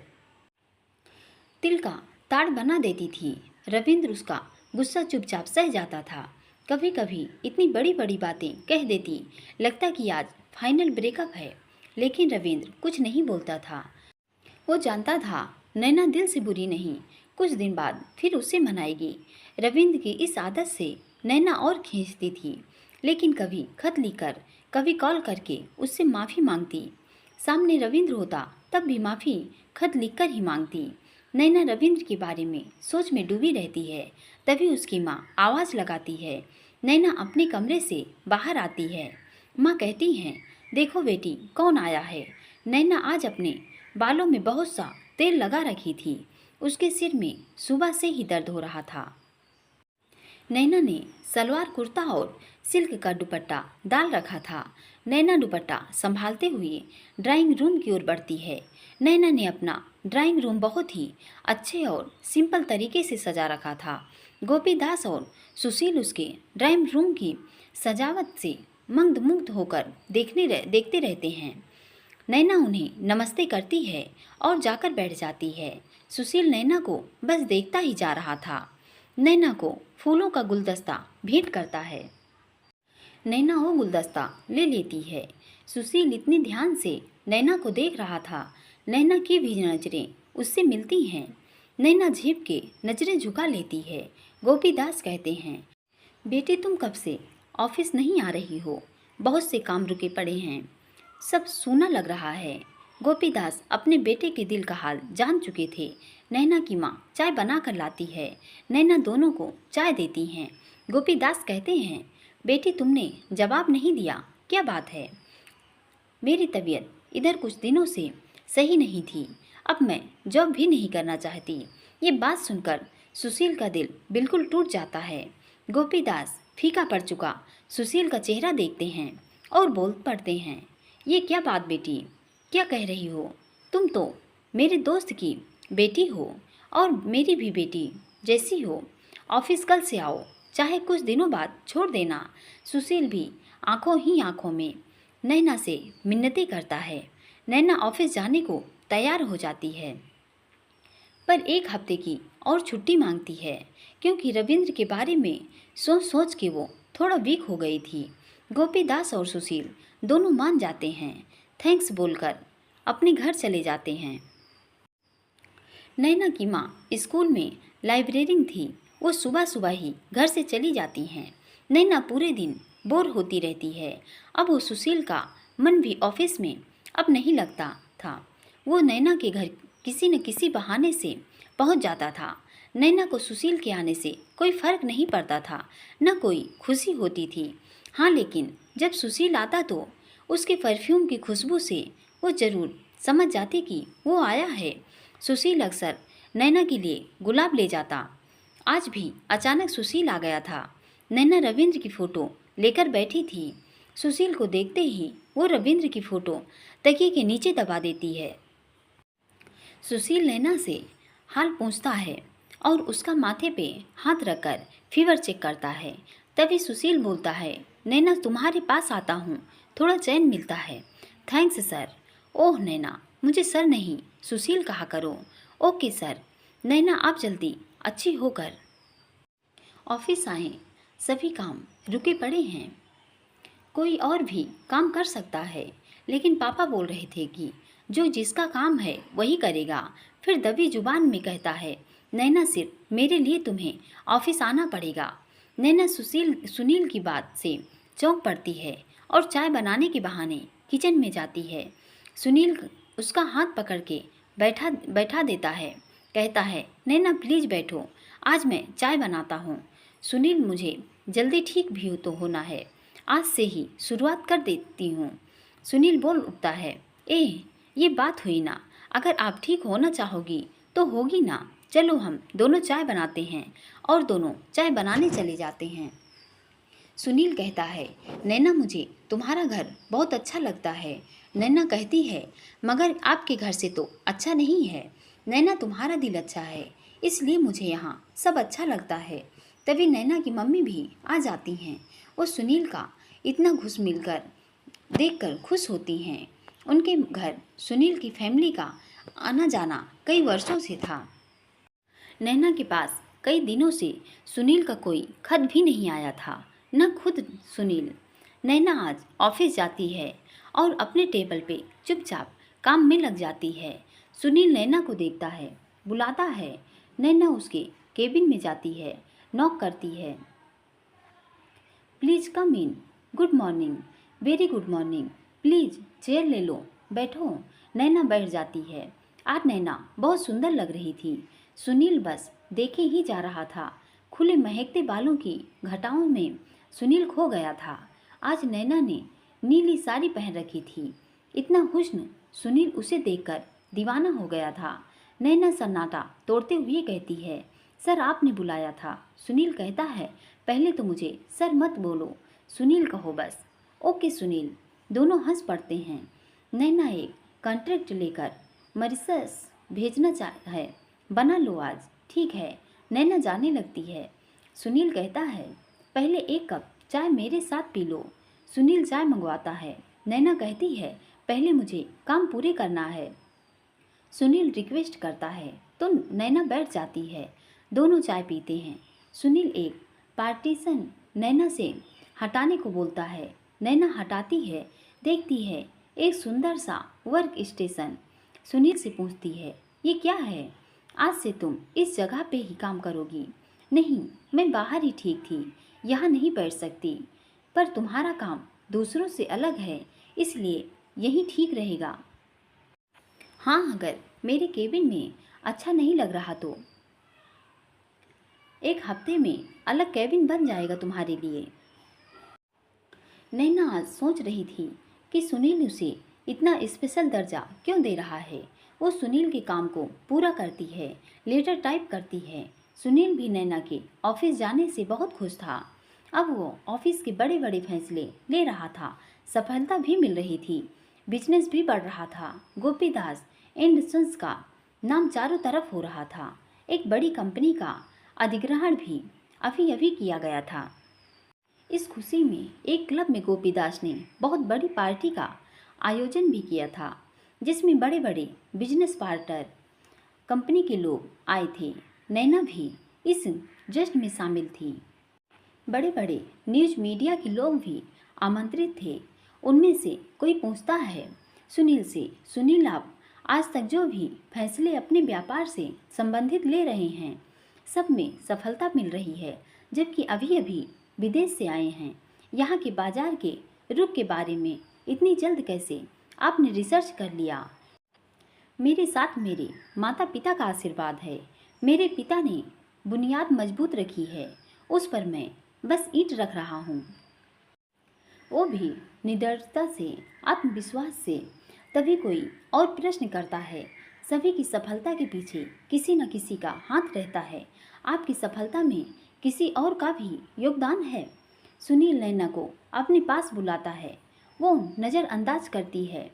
तिल का ताड़ बना देती थी। रविंद्र उसका गुस्सा चुपचाप सह जाता था। कभी कभी इतनी बड़ी बड़ी बातें कह देती, लगता कि आज फाइनल ब्रेकअप है। लेकिन रविंद्र कुछ नहीं बोलता था। वो जानता था नैना दिल से बुरी नहीं, कुछ दिन बाद फिर उसे मनाएगी। रविंद्र की इस आदत से नैना और खींचती थी, लेकिन कभी खत लिखकर, कभी कॉल करके उससे माफ़ी मांगती। सामने रविंद्र होता तब भी माफ़ी खत लिखकर ही मांगती। नैना रविंद्र के बारे में सोच में डूबी रहती है। तभी उसकी माँ आवाज़ लगाती है। नैना अपने कमरे से बाहर आती है। माँ कहती हैं, देखो बेटी कौन आया है। नैना आज अपने बालों में बहुत सा तेल लगा रखी थी। उसके सिर में सुबह से ही दर्द हो रहा था। नैना ने सलवार कुर्ता और सिल्क का दुपट्टा डाल रखा था। नैना दुपट्टा संभालते हुए ड्राइंग रूम की ओर बढ़ती है। नैना ने अपना ड्राइंग रूम बहुत ही अच्छे और सिंपल तरीके से सजा रखा था। गोपीदास और सुशील उसके ड्राइंग रूम की सजावट से मंत्रमुग्ध होकर देखते रहते हैं। नैना उन्हें नमस्ते करती है और जाकर बैठ जाती है। सुशील नैना को बस देखता ही जा रहा था। नैना को फूलों का गुलदस्ता भेंट करता है। नैना वो गुलदस्ता ले लेती है। सुशील इतने ध्यान से नैना को देख रहा था। नैना की भी नजरें उससे मिलती हैं। नैना झेप के नजरें झुका लेती है। गोपीदास कहते हैं, बेटी तुम कब से ऑफिस नहीं आ रही हो? बहुत से काम रुके पड़े हैं, सब सूना लग रहा है। गोपीदास अपने बेटे के दिल का हाल जान चुके थे। नैना की माँ चाय बना कर लाती है। नैना दोनों को चाय देती हैं। गोपीदास कहते हैं, बेटी तुमने जवाब नहीं दिया, क्या बात है? मेरी तबीयत इधर कुछ दिनों से सही नहीं थी, अब मैं जॉब भी नहीं करना चाहती। ये बात सुनकर सुशील का दिल बिल्कुल टूट जाता है। गोपीदास फीका पड़ चुका सुशील का चेहरा देखते हैं और बोल पड़ते हैं, ये क्या बात बेटी, क्या कह रही हो? तुम तो मेरे दोस्त की बेटी हो और मेरी भी बेटी जैसी हो। ऑफिस कल से आओ, चाहे कुछ दिनों बाद छोड़ देना। सुशील भी आंखों ही आंखों में नैना से मिन्नतें करता है। नैना ऑफिस जाने को तैयार हो जाती है, पर एक हफ्ते की और छुट्टी मांगती है, क्योंकि रविंद्र के बारे में सोच सोच के वो थोड़ा वीक हो गई थी। गोपीदास और सुशील दोनों मान जाते हैं। थैंक्स बोलकर अपने घर चले जाते हैं। नैना की माँ स्कूल में लाइब्रेरियन थी। वो सुबह सुबह ही घर से चली जाती हैं। नैना पूरे दिन बोर होती रहती है। अब वो सुशील का मन भी ऑफिस में अब नहीं लगता था। वो नैना के घर किसी न किसी बहाने से पहुंच जाता था। नैना को सुशील के आने से कोई फर्क नहीं पड़ता था, न कोई खुशी होती थी। हाँ, लेकिन जब सुशील आता तो उसके परफ्यूम की खुशबू से वो जरूर समझ जाती कि वो आया है। सुशील अक्सर नैना के लिए गुलाब ले जाता। आज भी अचानक सुशील आ गया था। नैना रविंद्र की फ़ोटो लेकर बैठी थी। सुशील को देखते ही वो रविंद्र की फ़ोटो तकिए के नीचे दबा देती है। सुशील नैना से हाल पूछता है और उसका माथे पे हाथ रखकर फीवर चेक करता है। तभी सुशील बोलता है, नैना तुम्हारे पास आता हूँ, थोड़ा चैन मिलता है। Thanks sir. ओह नैना, मुझे सर नहीं सुशील कहा करो। Okay sir. नैना आप जल्दी अच्छी होकर ऑफिस आए। सभी काम रुके पड़े हैं, कोई और भी काम कर सकता है, लेकिन पापा बोल रहे थे कि जो जिसका काम है वही करेगा। फिर दबी जुबान में कहता है, नैना सिर्फ मेरे लिए तुम्हें ऑफिस आना पड़ेगा। नैना सुनील की बात से चौंक पड़ती है और चाय बनाने के बहाने किचन में जाती है। सुनील उसका हाथ पकड़ के बैठा देता है। कहता है, नैना प्लीज़ बैठो, आज मैं चाय बनाता हूँ। सुनील, मुझे जल्दी ठीक भी तो होना है, आज से ही शुरुआत कर देती हूँ। सुनील बोल उठता है, ये बात हुई ना, अगर आप ठीक होना चाहोगी तो होगी ना। चलो हम दोनों चाय बनाते हैं। और दोनों चाय बनाने चले जाते हैं। सुनील कहता है, नैना मुझे तुम्हारा घर बहुत अच्छा लगता है। नैना कहती है, मगर आपके घर से तो अच्छा नहीं है। नैना तुम्हारा दिल अच्छा है, इसलिए मुझे यहाँ सब अच्छा लगता है। तभी नैना की मम्मी भी आ जाती हैं। वो सुनील का इतना घुस मिलकर देखकर खुश होती हैं। उनके घर सुनील की फैमिली का आना जाना कई वर्षों से था। नैना के पास कई दिनों से सुनील का कोई खत भी नहीं आया था, न खुद सुनील। नैना आज ऑफिस जाती है और अपने टेबल पे चुपचाप काम में लग जाती है। सुनील नैना को देखता है, बुलाता है। नैना उसके केबिन में जाती है, नॉक करती है। Please come in. Good morning. Very good morning. Please chair ले लो, बैठो। नैना बैठ जाती है। आज नैना बहुत सुंदर लग रही थी। सुनील बस देखे ही जा रहा था। खुले महकते बालों की घटाओं में सुनील खो गया था। आज नैना ने नीली साड़ी पहन रखी थी। इतना हुस्न सुनील उसे देखकर दीवाना हो गया था। नैना सन्नाटा तोड़ते हुए कहती है, सर आपने बुलाया था। सुनील कहता है, पहले तो मुझे सर मत बोलो, सुनील कहो बस। ओके सुनील। दोनों हंस पड़ते हैं। नैना एक कॉन्ट्रैक्ट लेकर मॉरिशस भेजना चाहता है, बना लो आज। ठीक है। नैना जाने लगती है। सुनील कहता है, पहले एक कप चाय मेरे साथ पी लो। सुनील चाय मंगवाता है। नैना कहती है, पहले मुझे काम पूरे करना है। सुनील रिक्वेस्ट करता है तो नैना बैठ जाती है। दोनों चाय पीते हैं। सुनील एक पार्टीशन नैना से हटाने को बोलता है। नैना हटाती है। देखती है एक सुंदर सा वर्क स्टेशन। सुनील से पूछती है, ये क्या है? आज से तुम इस जगह पे ही काम करोगी? नहीं, मैं बाहर ही ठीक थी, यहाँ नहीं बैठ सकती। पर तुम्हारा काम दूसरों से अलग है, इसलिए यही ठीक रहेगा। हाँ, अगर मेरे केबिन में अच्छा नहीं लग रहा तो एक हफ्ते में अलग केबिन बन जाएगा तुम्हारे लिए। नैना आज सोच रही थी कि सुनील उसे इतना स्पेशल दर्जा क्यों दे रहा है। वो सुनील के काम को पूरा करती है, लेटर टाइप करती है। सुनील भी नैना के ऑफिस जाने से बहुत खुश था। अब वो ऑफिस के बड़े बड़े फैसले ले रहा था। सफलता भी मिल रही थी, बिजनेस भी बढ़ रहा था। गोपीदास एंड सन्स का नाम चारों तरफ हो रहा था। एक बड़ी कंपनी का अधिग्रहण भी अभी अभी किया गया था। इस खुशी में एक क्लब में गोपीदास ने बहुत बड़ी पार्टी का आयोजन भी किया था, जिसमें बड़े बड़े बिजनेस पार्टनर कंपनी के लोग आए थे। नैना भी इस जश्न में शामिल थी। बड़े बड़े न्यूज मीडिया के लोग भी आमंत्रित थे। उनमें से कोई पूछता है सुनील से, सुनील आप आज तक जो भी फैसले अपने व्यापार से संबंधित ले रहे हैं, सब में सफलता मिल रही है, जबकि अभी अभी विदेश से आए हैं। यहाँ के बाजार के रुख के बारे में इतनी जल्द कैसे आपने रिसर्च कर लिया? मेरे साथ मेरे माता पिता का आशीर्वाद है। मेरे पिता ने बुनियाद मजबूत रखी है, उस पर मैं बस ईंट रख रहा हूँ। वो भी निडरता से, आत्मविश्वास से। तभी कोई और प्रश्न करता है, सभी की सफलता के पीछे किसी न किसी का हाथ रहता है। आपकी सफलता में किसी और का भी योगदान है। सुनील नैना को अपने पास बुलाता है। वो नज़रअंदाज करती है,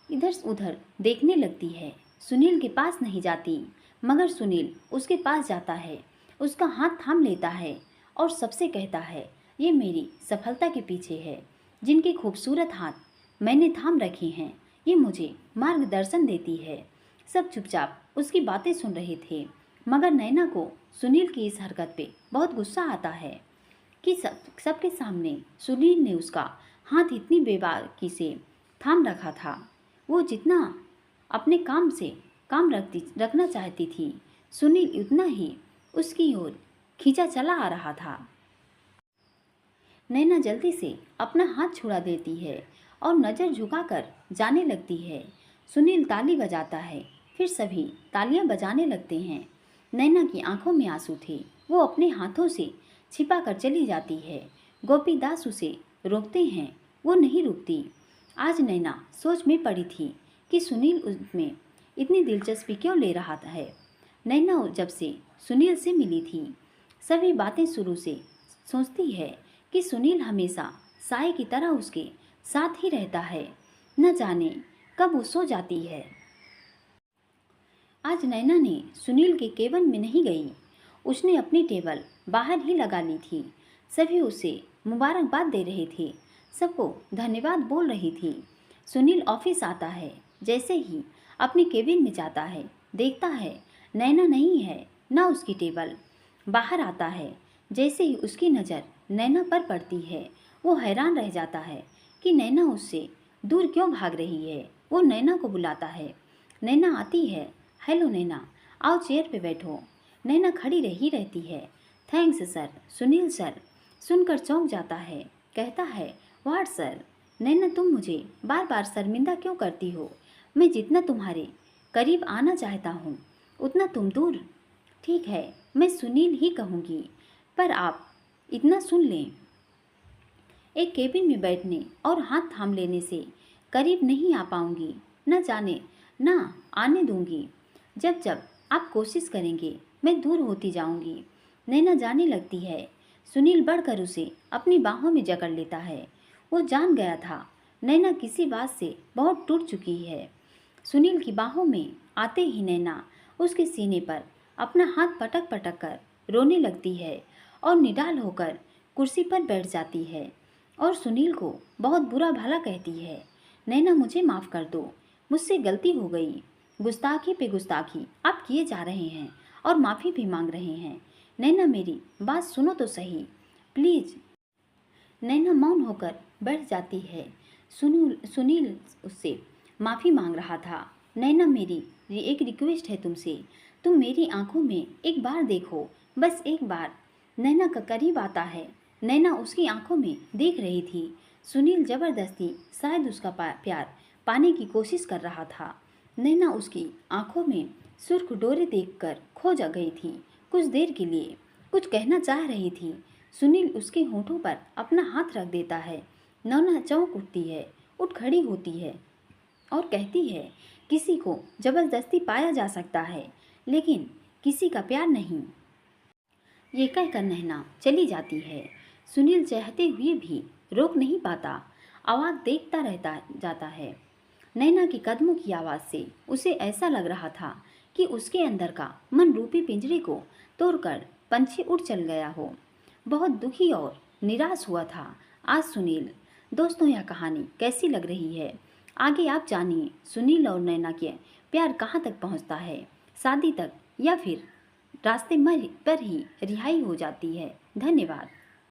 इधर उधर देखने लगती है। सुनील के पास नहीं जाती, मगर सुनील उसके पास जाता है, उसका हाथ थाम लेता है और सबसे कहता है, ये मेरी सफलता के पीछे है। जिनके खूबसूरत हाथ मैंने थाम रखे हैं, ये मुझे मार्गदर्शन देती है। सब चुपचाप उसकी बातें सुन रहे थे, मगर नैना को सुनील की इस हरकत पे बहुत गुस्सा आता है कि सबके सामने सुनील ने उसका हाथ इतनी बेबाकी से थाम रखा था। वो जितना अपने काम से काम रखना चाहती थी, सुनील उतना ही उसकी ओर खींचा चला आ रहा था। नैना जल्दी से अपना हाथ छुड़ा देती है और नज़र झुकाकर जाने लगती है। सुनील ताली बजाता है, फिर सभी तालियां बजाने लगते हैं। नैना की आंखों में आंसू थे, वो अपने हाथों से छिपा कर चली जाती है। गोपीदास उसे रोकते हैं, वो नहीं रुकती। आज नैना सोच में पड़ी थी कि सुनील उसमें इतनी दिलचस्पी क्यों ले रहा है। नैना जब से सुनील से मिली थी, सभी बातें शुरू से सोचती है कि सुनील हमेशा साए की तरह उसके साथ ही रहता है। न जाने कब वो सो जाती है। आज नैना ने सुनील के केबिन में नहीं गई, उसने अपनी टेबल बाहर ही लगा ली थी। सभी उसे मुबारकबाद दे रहे थे। सबको धन्यवाद बोल रही थी। सुनील ऑफिस आता है। जैसे ही अपनी केबिन में जाता है, देखता है नैना नहीं है, ना उसकी टेबल। बाहर आता है। जैसे ही उसकी नज़र नैना पर पड़ती है, वो हैरान रह जाता है कि नैना उससे दूर क्यों भाग रही है। वो नैना को बुलाता है। नैना आती है। हेलो नैना, आओ चेयर पे बैठो। नैना खड़ी रही रहती है। Thanks sir. सुनील सर सुनकर चौंक जाता है। कहता है, व्हाट सर? नैना, तुम मुझे बार बार शर्मिंदा क्यों करती हो? मैं जितना तुम्हारे करीब आना चाहता हूँ, उतना तुम दूर। ठीक है, मैं सुनील ही कहूँगी, पर आप इतना सुन लें, एक केबिन में बैठने और हाथ थाम लेने से करीब नहीं आ पाऊंगी। न जाने ना आने दूंगी। जब जब आप कोशिश करेंगे, मैं दूर होती जाऊंगी। नैना जाने लगती है। सुनील बढ़कर उसे अपनी बाहों में जकड़ लेता है। वो जान गया था नैना किसी बात से बहुत टूट चुकी है। सुनील की बाहों में आते ही नैना उसके सीने पर अपना हाथ पटक पटक कर रोने लगती है और निडाल होकर कुर्सी पर बैठ जाती है और सुनील को बहुत बुरा भला कहती है। नैना, मुझे माफ़ कर दो, मुझसे गलती हो गई। गुस्ताखी पे गुस्ताखी आप किए जा रहे हैं और माफ़ी भी मांग रहे हैं। नैना, मेरी बात सुनो तो सही, प्लीज़। नैना मौन होकर बैठ जाती है। सुनील उससे माफ़ी मांग रहा था। नैना, मेरी एक रिक्वेस्ट है तुमसे, तुम मेरी आंखों में एक बार देखो, बस एक बार। नैना का करीब आता है। नैना उसकी आंखों में देख रही थी। सुनील ज़बरदस्ती शायद उसका प्यार पाने की कोशिश कर रहा था। नैना उसकी आंखों में सुर्ख डोरे देखकर खो जा गई थी। कुछ देर के लिए कुछ कहना चाह रही थी। सुनील उसके होठों पर अपना हाथ रख देता है। नैना चौंक उठती है, उठ खड़ी होती है और कहती है, किसी को ज़बरदस्ती पाया जा सकता है, लेकिन किसी का प्यार नहीं। ये कहकर नैना चली जाती है। सुनील चाहते हुए भी रोक नहीं पाता, आवाज़ देखता रहता जाता है। नैना के कदमों की आवाज़ से उसे ऐसा लग रहा था कि उसके अंदर का मन रूपी पिंजरे को तोड़कर पंछी उड़ चल गया हो। बहुत दुखी और निराश हुआ था आज सुनील। दोस्तों, यह कहानी कैसी लग रही है? आगे आप जानिए सुनील और नैना के प्यार कहाँ तक पहुँचता है, शादी तक, या फिर रास्ते पर ही रिहाई हो जाती है। धन्यवाद।